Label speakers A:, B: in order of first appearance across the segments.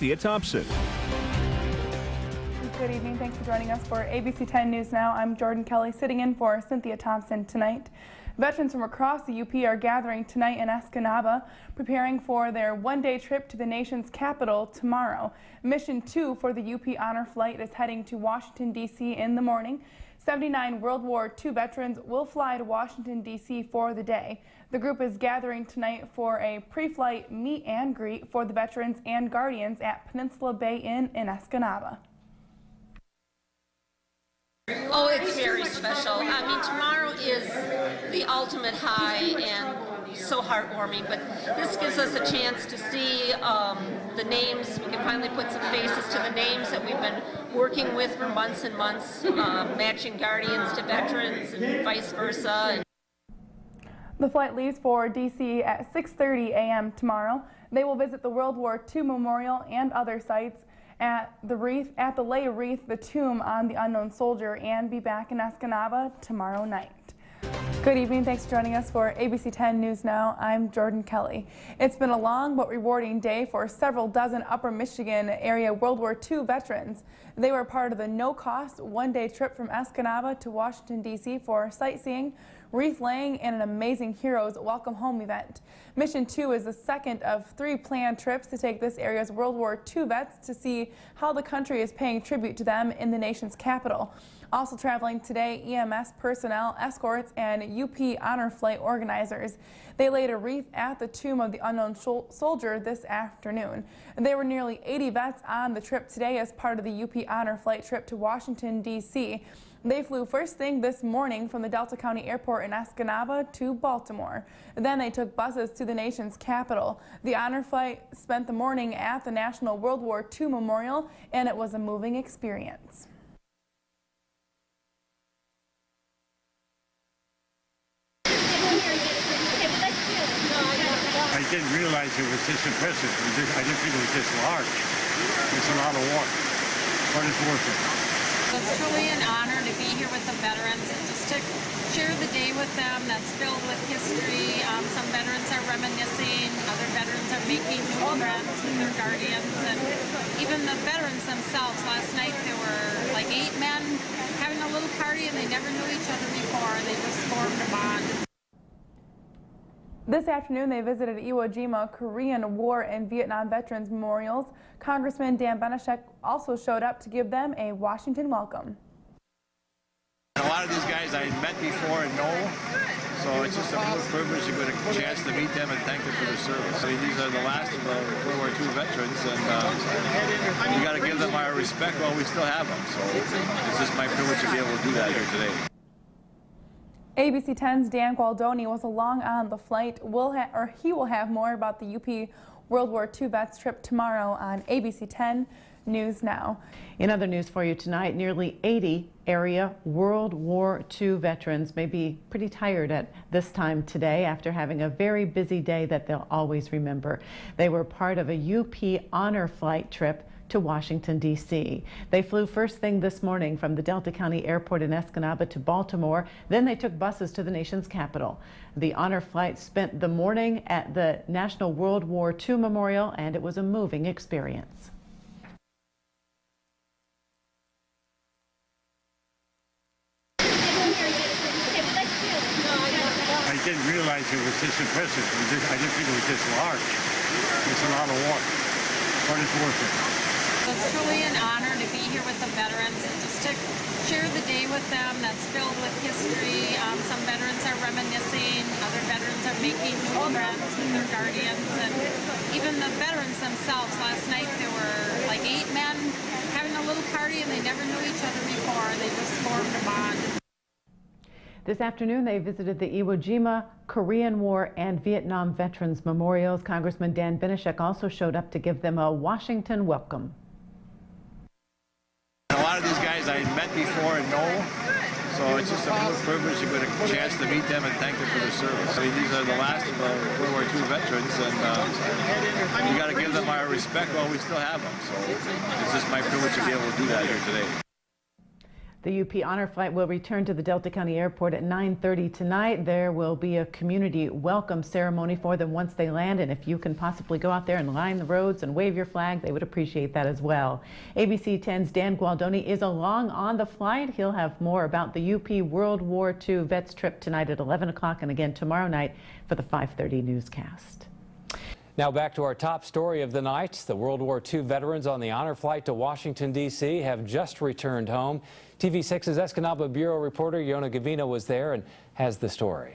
A: Cynthia Thompson.
B: Good evening. Thanks for joining us for ABC 10 News Now. I'm Jordan Kelly, sitting in for Cynthia Thompson tonight. Veterans from across the UP are gathering tonight in Escanaba, preparing for their one-day trip to the nation's capital tomorrow. Mission 2 for the UP Honor Flight is heading to Washington, D.C. in the morning. 79 World War II veterans will fly to Washington, D.C. for the day. The group is gathering tonight for a pre-flight meet and greet for the veterans and guardians at Peninsula Bay Inn in Escanaba.
C: Oh, it's very special. I mean, tomorrow is the ultimate high and so heartwarming, but this gives us a chance to see the names. We can finally put some faces to the names that we've been working with for months and months, matching guardians to veterans and vice versa.
B: The flight leaves for D.C. at 6:30 a.m. tomorrow. They will visit the World War II Memorial and other sites at the lay wreath, the tomb on the unknown soldier, and be back in Escanaba tomorrow night. Good evening. Thanks for joining us for ABC 10 News Now. I'm Jordan Kelly. It's been a long but rewarding day for several dozen Upper Michigan area World War II veterans. They were part of the no-cost one-day trip from Escanaba to Washington, D.C. for sightseeing, wreath laying, and an amazing Heroes Welcome Home event. Mission 2 is the second of 3 planned trips to take this area's World War II vets to see how the country is paying tribute to them in the nation's capital. Also traveling today, EMS personnel, escorts, and UP Honor Flight organizers. They laid a wreath at the tomb of the unknown soldier this afternoon. There were nearly 80 vets on the trip today as part of the UP Honor Flight trip to Washington, D.C. They flew first thing this morning from the Delta County Airport in Escanaba to Baltimore. Then they took buses to the nation's capital. The Honor Flight spent the morning at the National World War II Memorial, and it was a moving experience.
D: I didn't realize it was this impressive. I didn't think it was this large. It's a lot of water, but it's worth it.
E: It's truly an honor to be here with the veterans and just to share the day with them that's filled with history. Some veterans are reminiscing, other veterans are making new friends with their guardians, and even the veterans themselves. Last night there were like 8 men having a little party and they never knew each other before. They just formed a bond.
B: This afternoon, they visited Iwo Jima Korean War and Vietnam Veterans Memorials. Congressman Dan Benishek also showed up to give them a Washington welcome.
F: A lot of these guys I met before and know, so it's just a real privilege to get a chance to meet them and thank them for their service. I mean, these are the last of the World War II veterans, and we got to give them our respect while we still have them. So it's just my privilege to be able to do that here today.
B: ABC 10's Dan Gualdoni was along on the flight. He will have more about the UP World War II vets trip tomorrow on ABC 10 News Now.
G: In other news for you tonight, nearly 80 area World War II veterans may be pretty tired at this time today after having a very busy day that they'll always remember. They were part of a UP Honor Flight trip to Washington, D.C. They flew first thing this morning from the Delta County Airport in Escanaba to Baltimore. Then they took buses to the nation's capital. The Honor Flight spent the morning at the National World War II Memorial, and it was a moving experience.
D: I didn't realize it was this impressive. I didn't think it was this large. It's a lot of water, but it's worth it.
E: It's truly an honor to be here with the veterans and just to share the day with them that's filled with history. Some veterans are reminiscing, other veterans are making new friends with their guardians, and even the veterans themselves. Last night there were like 8 men having a little party and they never knew each other before. They just formed a bond.
G: This afternoon, they visited the Iwo Jima Korean War and Vietnam Veterans Memorials. Congressman Dan Benishek also showed up to give them a Washington welcome.
F: A lot of these guys I met before and know, so it's just a real privilege to get a chance to meet them and thank them for their service. I mean, these are the last of the World War II veterans, and we got to give them our respect while we still have them. So it's just my privilege to be able to do that here today.
G: The UP Honor Flight will return to the Delta County Airport at 9:30 tonight. There will be a community welcome ceremony for them once they land, and if you can possibly go out there and line the roads and wave your flag, they would appreciate that as well. ABC 10's Dan Gualdoni is along on the flight. He'll have more about the UP World War II Vets trip tonight at 11 o'clock and again tomorrow night for the 5:30 newscast.
A: Now back to our top story of the night. The World War II veterans on the honor flight to Washington, D.C. have just returned home. TV6's Escanaba Bureau reporter Yona Gavino was there and has the story.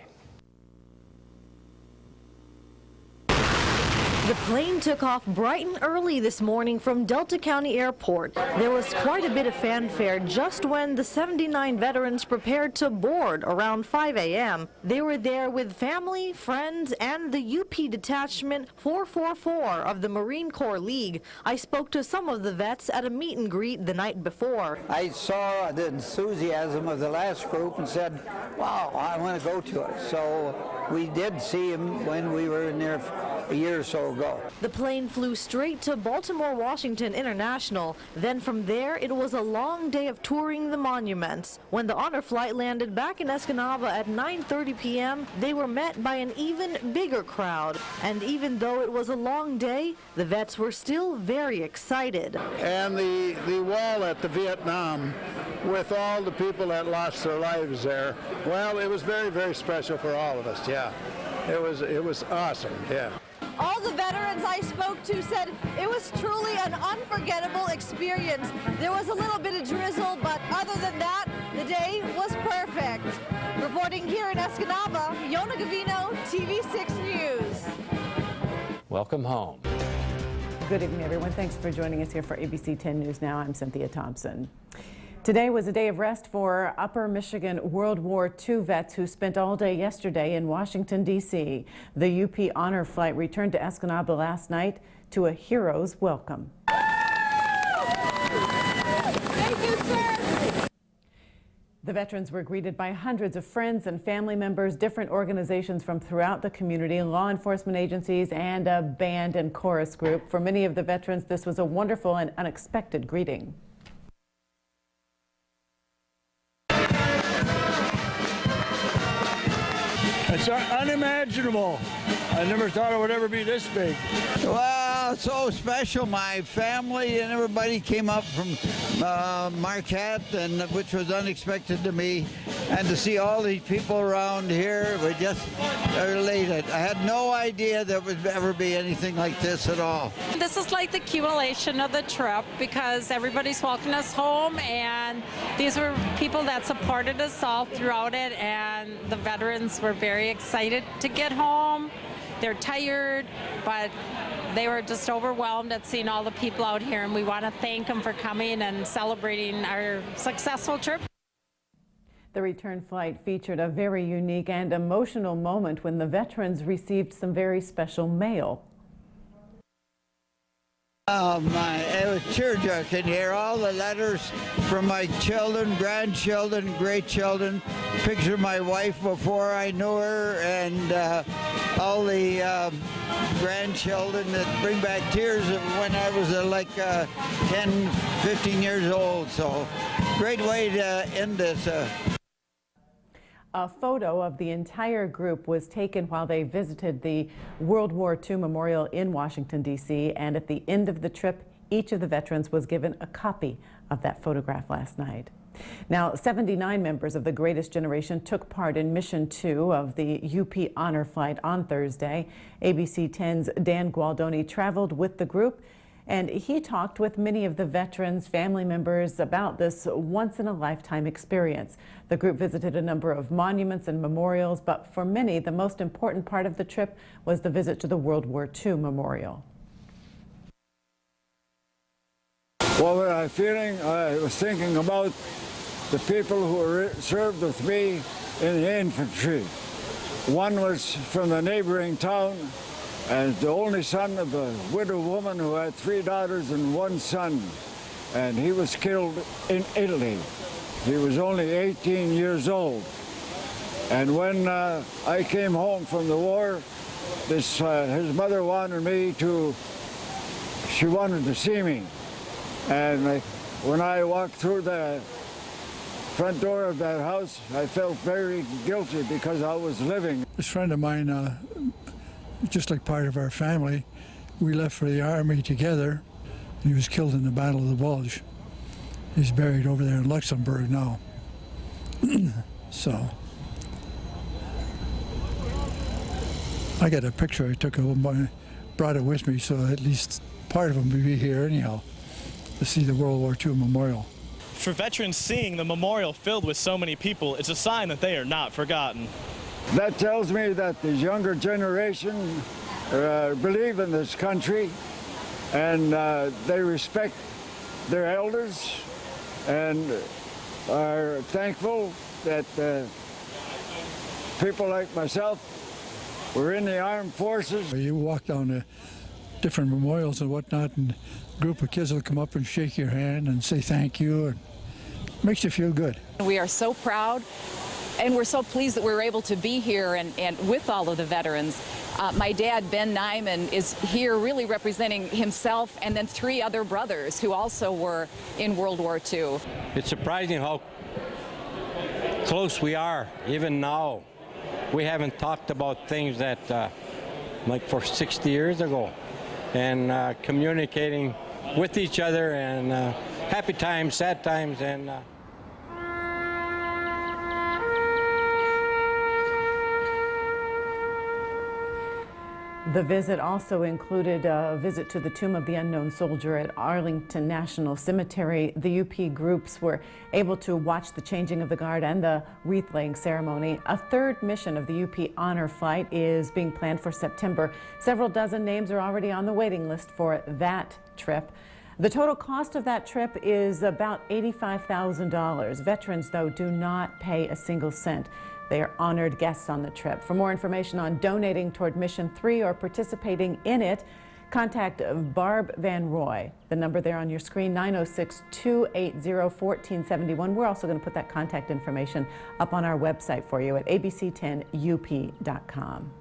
H: The plane took off bright and early this morning from Delta County Airport. There was quite a bit of fanfare just when the 79 veterans prepared to board around 5 a.m. They were there with family, friends, and the UP Detachment 444 of the Marine Corps League. I spoke to some of the vets at a meet and greet the night before.
I: I saw the enthusiasm of the last group and said, wow, I want to go to it. So we did see him when we were in there a year or so ago.
H: The plane flew straight to Baltimore Washington International. Then from there, it was a long day of touring the monuments. When the honor flight landed back in Escanaba at 9:30 p.m., they were met by an even bigger crowd. And even though it was a long day, the vets were still very excited.
J: And the wall at the Vietnam, with all the people that lost their lives there, well, it was very, very special for all of us, yeah. It was awesome, yeah.
H: All the veterans I spoke to said it was truly an unforgettable experience. There was a little bit of drizzle, but other than that, the day was perfect. Reporting here in Escanaba, Yona Gavino, TV6 News.
A: Welcome home.
G: Good evening, everyone. Thanks for joining us here for ABC 10 News Now. I'm Cynthia Thompson. Today was a day of rest for Upper Michigan World War II vets who spent all day yesterday in Washington, D.C. The UP Honor Flight returned to Escanaba last night to a hero's welcome.
H: Thank you, sir.
G: The veterans were greeted by hundreds of friends and family members, different organizations from throughout the community, law enforcement agencies, and a band and chorus group. For many of the veterans, this was a wonderful and unexpected greeting.
J: It's unimaginable. I never thought it would ever be this big.
I: Well, it's so special. My family and everybody came up from Marquette, which was unexpected to me. And to see all these people around here, we just elated. I had no idea there would ever be anything like this at all.
E: This is like the accumulation of the trip because everybody's welcoming us home, and these were people that supported us all throughout it, and the veterans were very excited to get home. They're tired, but they were just overwhelmed at seeing all the people out here, and we want to thank them for coming and celebrating our successful trip.
G: The return flight featured a very unique and emotional moment when the veterans received some very special mail.
I: Oh my, it was tear-jerking here. All the letters from my children, grandchildren, great-children, picture of my wife before I knew her, and all the grandchildren that bring back tears of when I was like 10, 15 years old. So great way to end this.
G: A photo of the entire group was taken while they visited the World War II Memorial in Washington, D.C., and at the end of the trip, each of the veterans was given a copy of that photograph last night. Now, 79 members of the Greatest Generation took part in Mission 2 of the UP Honor Flight on Thursday. ABC 10's Dan Gualdoni traveled with the group, and he talked with many of the veterans' family members about this once-in-a-lifetime experience. The group visited a number of monuments and memorials, but for many, the most important part of the trip was the visit to the World War II Memorial.
J: What was I feeling? I was thinking about the people who served with me in the infantry. One was from the neighboring town, and the only son of a widow woman who had 3 daughters and 1 son, and he was killed in Italy. He was only 18 years old. And when I came home from the war, his mother wanted she wanted to see me. And when I walked through the front door of that house, I felt very guilty because I was living.
K: This friend of mine, just like part of our family, we left for the army together. He was killed in the Battle of the Bulge. He's buried over there in Luxembourg now. So, I got a picture I took of him, I brought it with me, so at least part of him will be here anyhow, to see the World War II memorial.
L: For veterans, seeing the memorial filled with so many people, it's a sign that they are not forgotten.
J: That tells me that the younger generation believe in this country, and they respect their elders and are thankful that people like myself were in the armed forces.
K: You walk down the different memorials and whatnot, and a group of kids will come up and shake your hand and say thank you, and it makes you feel good.
M: We are so proud, and we're so pleased that we're able to be here and with all of the veterans. My dad, Ben Nyman, is here really representing himself and then 3 other brothers who also were in World War II.
N: It's surprising how close we are, even now. We haven't talked about things that like for 60 years ago, and communicating with each other, and happy times, sad times, and
G: The visit also included a visit to the Tomb of the Unknown Soldier at Arlington National Cemetery. The UP groups were able to watch the changing of the guard and the wreath-laying ceremony. A 3rd mission of the UP Honor Flight is being planned for September. Several dozen names are already on the waiting list for that trip. The total cost of that trip is about $85,000. Veterans, though, do not pay a single cent. They are honored guests on the trip. For more information on donating toward Mission 3 or participating in it, contact Barb Van Roy. The number there on your screen, 906-280-1471. We're also going to put that contact information up on our website for you at abc10up.com.